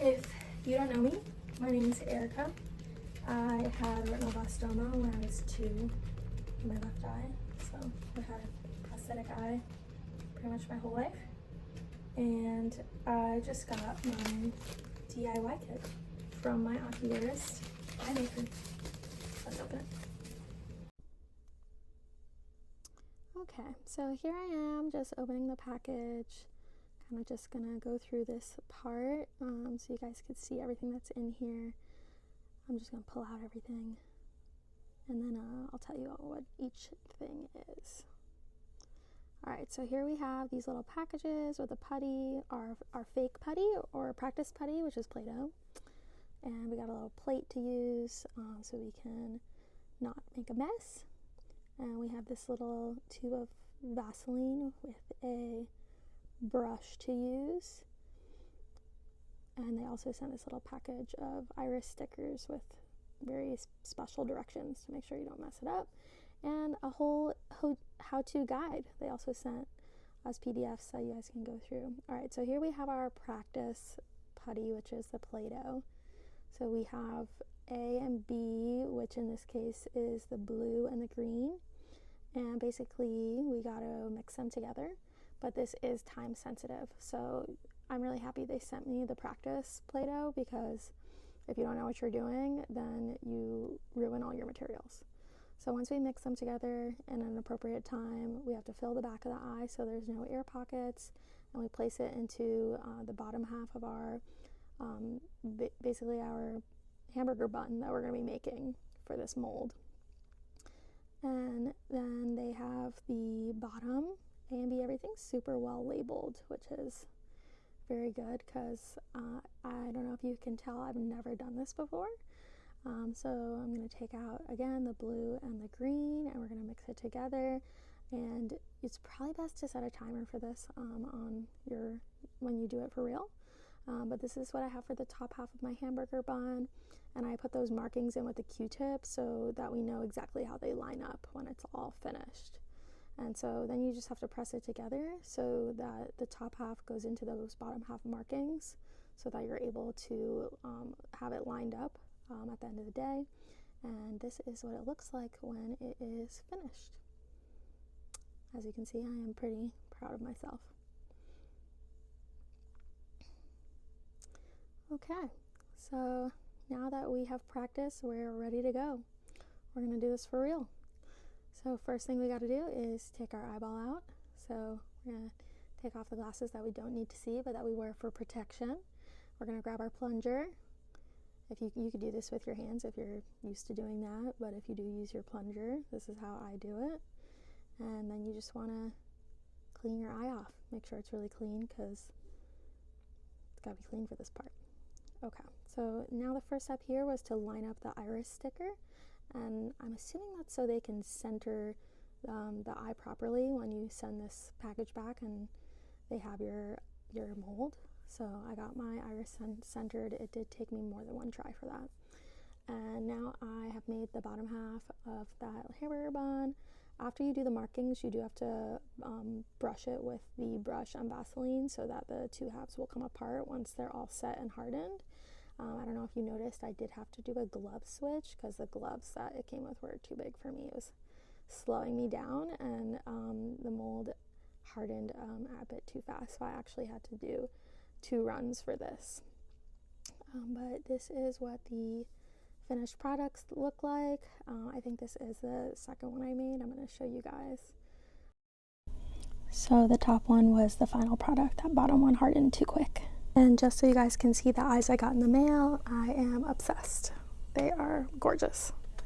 If you don't know me, my name is Erica. I had retinoblastoma when I was 2 in my left eye, so I've had a prosthetic eye pretty much my whole life. And I just got my DIY kit from my ocularist eye maker. Let's open it. Okay, so here I am just opening the package. Kind of just gonna go through this part so you guys could see everything that's in here. I'm just gonna pull out everything and then I'll tell you what each thing is. Alright, so here we have these little packages with a putty, our fake putty or practice putty, which is Play-Doh. And we got a little plate to use so we can not make a mess. And we have this little tube of Vaseline with a brush to use. And they also sent this little package of iris stickers with very special directions to make sure you don't mess it up. And a whole how-to guide they also sent as PDFs that you guys can go through. Alright, so here we have our practice putty, which is the Play-Doh. So we have A and B, which in this case is the blue and the green. And basically we gotta mix them together, but this is time sensitive. So I'm really happy they sent me the practice Play-Doh, because if you don't know what you're doing, then you ruin all your materials. So once we mix them together in an appropriate time, we have to fill the back of the eye so there's no air pockets, and we place it into the bottom half of our, basically our hamburger bun that we're going to be making for this mold. And then they have the bottom, A and B, everything's super well labeled, which is very good because I don't know if you can tell, I've never done this before. So I'm going to take out again the blue and the green, and we're going to mix it together. And it's probably best to set a timer for this when you do it for real. But this is what I have for the top half of my hamburger bun, and I put those markings in with a Q-tip so that we know exactly how they line up when it's all finished. And so then you just have to press it together so that the top half goes into those bottom half markings so that you're able to have it lined up at the end of the day. And this is what it looks like when it is finished. As you can see, I am pretty proud of myself. Okay, so now that we have practice, we're ready to go. We're going to do this for real. So first thing we got to do is take our eyeball out. So we're going to take off the glasses that we don't need to see but that we wear for protection. We're going to grab our plunger. If you could do this with your hands if you're used to doing that, but if you do use your plunger, this is how I do it. And then you just want to clean your eye off. Make sure it's really clean because it's got to be clean for this part. Okay, so now the first step here was to line up the iris sticker, and I'm assuming that's so they can center the eye properly when you send this package back and they have your mold. So I got my iris centered. It did take me more than one try for that. And now I have made the bottom half of that hamburger bun. After you do the markings, you do have to brush it with the brush and Vaseline so that the two halves will come apart once they're all set and hardened. I don't know if you noticed, I did have to do a glove switch because the gloves that it came with were too big for me. It was slowing me down, and the mold hardened a bit too fast, so I actually had to do 2 runs for this. But this is what the finished products look like. I think this is the second one I made. I'm going to show you guys. So the top one was the final product. That bottom one hardened too quick. And just so you guys can see the eyes I got in the mail, I am obsessed. They are gorgeous.